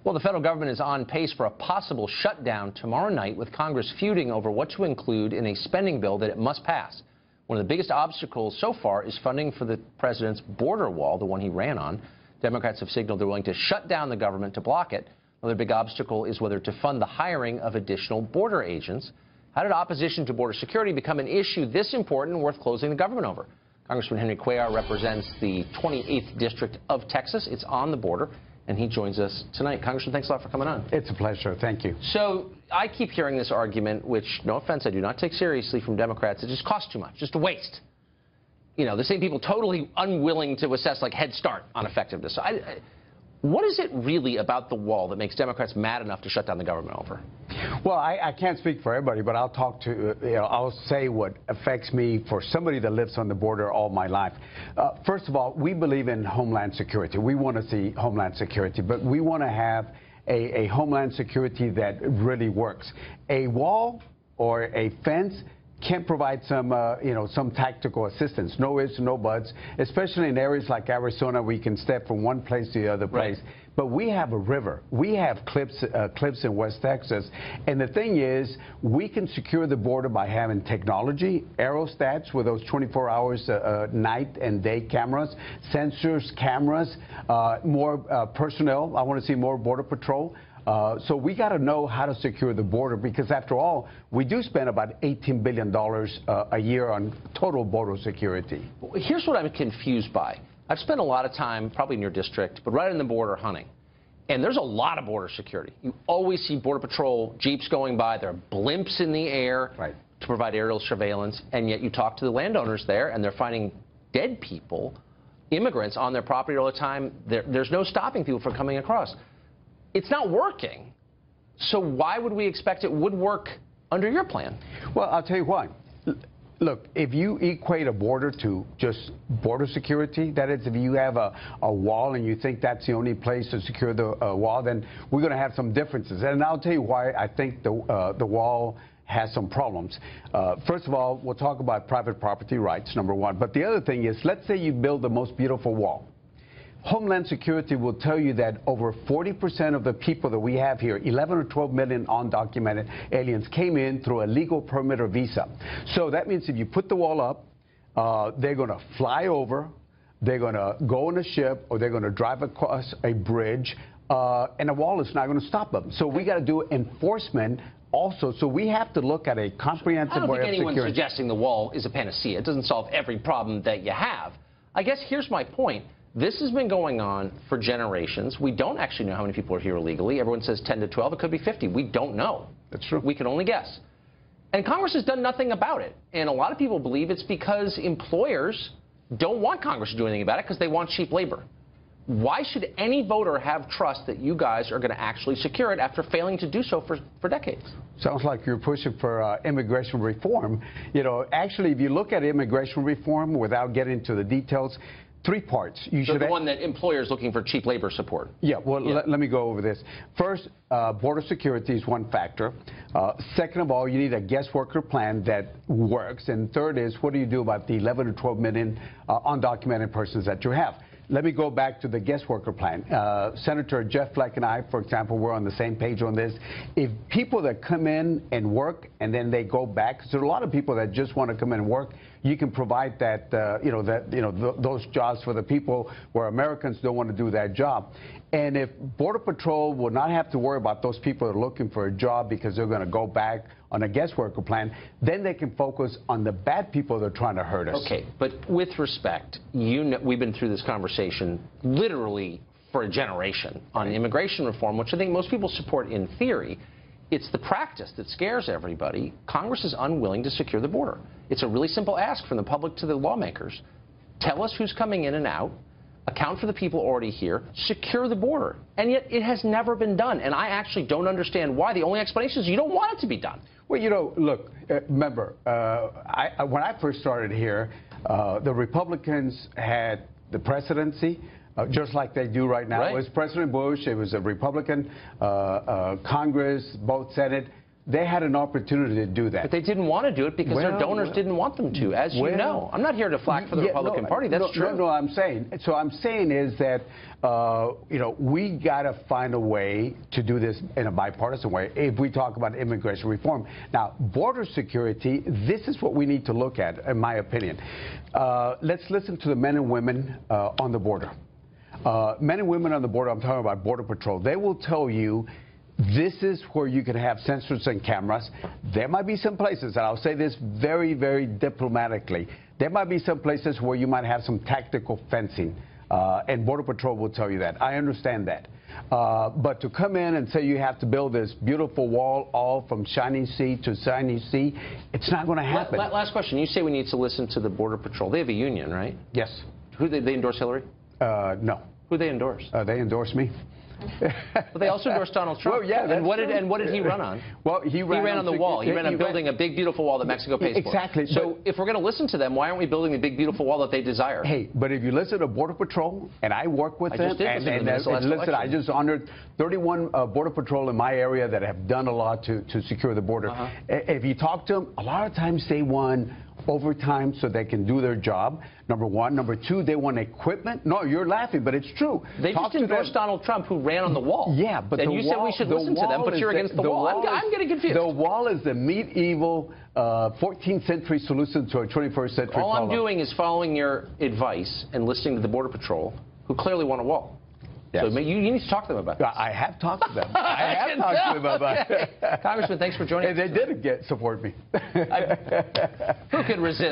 Well, the federal government is on pace for a possible shutdown tomorrow night, with Congress feuding over what to include in a spending bill that it must pass. One of the biggest obstacles so far is funding for the president's border wall, the one he ran on. Democrats have signaled they're willing to shut down the government to block it. Another big obstacle is whether to fund the hiring of additional border agents. How did opposition to border security become an issue this important and worth closing the government over? Congressman Henry Cuellar represents the 28th District of Texas. It's on the border, and he joins us tonight. Congressman, thanks a lot for coming on. It's a pleasure. Thank you. So I keep hearing this argument, which, no offense, I do not take seriously from Democrats. It just costs too much, just a waste. You know, the same people totally unwilling to assess, like, Head Start on effectiveness. So what is it really about the wall that makes Democrats mad enough to shut down the government over? Well, I can't speak for everybody, but I'll talk to, I'll say what affects me for somebody that lives on the border all my life. First of all, we believe in Homeland Security. We want to see Homeland Security, but we want to have a Homeland Security that really works. A wall or a fence can provide some, some tactical assistance. No ifs, no buts, especially in areas like Arizona, we can step from one place to the other place. Right. But we have a river. We have cliffs in West Texas. And the thing is, we can secure the border by having technology, aerostats with those 24 hours night and day cameras, sensors, cameras, more personnel. I want to see more Border Patrol. So we got to know how to secure the border, because after all, we do spend about $18 billion a year on total border security. Here's what I'm confused by. I've spent a lot of time, probably in your district, but right on the border hunting. And there's a lot of border security. You always see Border Patrol jeeps going by. There are blimps in the air to provide aerial surveillance. And yet you talk to the landowners there, and they're finding dead people, immigrants, on their property all the time. There's no stopping people from coming across. It's not working. So why would we expect it would work under your plan? Well, I'll tell you why. Look, if you equate a border to just border security, that is, if you have a wall and you think that's the only place to secure the wall, then we're going to have some differences. And I'll tell you why I think the wall has some problems. First of all, we'll talk about private property rights, number one. But the other thing is, let's say you build the most beautiful wall. Homeland Security will tell you that over 40% of the people that we have here, 11 or 12 million undocumented aliens, came in through a legal permit or visa. So that means if you put the wall up, they're going to fly over, they're going to go on a ship, or they're going to drive across a bridge, and the wall is not going to stop them. So we got to do enforcement also. So we have to look at a comprehensive way of security. I don't think anyone's suggesting the wall is a panacea. It doesn't solve every problem that you have. I guess here's my point. This has been going on for generations. We don't actually know how many people are here illegally. Everyone says 10 to 12. It could be 50. We don't know. That's true. We can only guess. And Congress has done nothing about it. And a lot of people believe it's because employers don't want Congress to do anything about it because they want cheap labor. Why should any voter have trust that you guys are going to actually secure it after failing to do so for decades? Sounds like you're pushing for immigration reform. You know, actually, if you look at immigration reform without getting into the details, three parts. You should the one that employers looking for cheap labor support. Yeah, well, let me go over this. First, border security is one factor. Second of all, you need a guest worker plan that works. And third is, what do you do about the 11 to 12 million undocumented persons that you have? Let me go back to the guest worker plan. Senator Jeff Flake and I, for example, we're on the same page on this. If people that come in and work and then they go back, because there are a lot of people that just want to come in and work, you can provide that, those jobs for the people where Americans don't want to do that job. And if Border Patrol will not have to worry about those people that are looking for a job because they're going to go back on a guest worker plan, then they can focus on the bad people that are trying to hurt us. Okay, but with respect, we've been through this conversation literally for a generation on immigration reform, which I think most people support in theory. It's the practice that scares everybody. Congress is unwilling to secure the border. It's a really simple ask from the public to the lawmakers. Tell us who's coming in and out. Account for the people already here, secure the border. And yet it has never been done. And I actually don't understand why. The only explanation is you don't want it to be done. Well, you know, look, remember, when I first started here, the Republicans had the presidency, just like they do right now. Right. It was President Bush. It was a Republican Congress, both Senate. They had an opportunity to do that. But they didn't want to do it because their donors didn't want them to, as you know. I'm not here to flack for the Republican Party. That's true. No, I'm saying. So I'm saying is that, we got to find a way to do this in a bipartisan way if we talk about immigration reform. Now, border security, this is what we need to look at, in my opinion. Let's listen to the men and women on the border. Men and women on the border, I'm talking about Border Patrol, they will tell you this is where you can have sensors and cameras. There might be some places, and I'll say this very, very diplomatically, there might be some places where you might have some tactical fencing, and Border Patrol will tell you that. I understand that. But to come in and say you have to build this beautiful wall all from Shining Sea to Shining Sea, it's not going to happen. Last question. You say we need to listen to the Border Patrol. They have a union, right? Yes. Who they endorse Hillary? No. Who they endorse? They endorse me. But they also endorsed Donald Trump. Well, yeah, and what did he run on? Well, he ran on the wall. He ran on building a big, beautiful wall that Mexico pays for. Exactly. So if we're going to listen to them, why aren't we building the big, beautiful wall that they desire? Hey, but if you listen to Border Patrol, and I work with them, listen, I just honored 31 Border Patrol in my area that have done a lot to secure the border. If you talk to them, a lot of times they want overtime so they can do their job, number one. Number two, they want equipment. No, you're laughing, but it's true. They just endorsed Donald Trump, who ran on the wall. Yeah, but and you said we should listen to them, but you're against the wall. I'm getting confused. The wall is the medieval 14th century solution to a 21st century problem. All I'm doing is following your advice and listening to the Border Patrol, who clearly want a wall. Yes. So you need to talk to them about this. I have talked to them. I have talked to them about it. Congressman, thanks for joining us. And they did support me. Who could resist?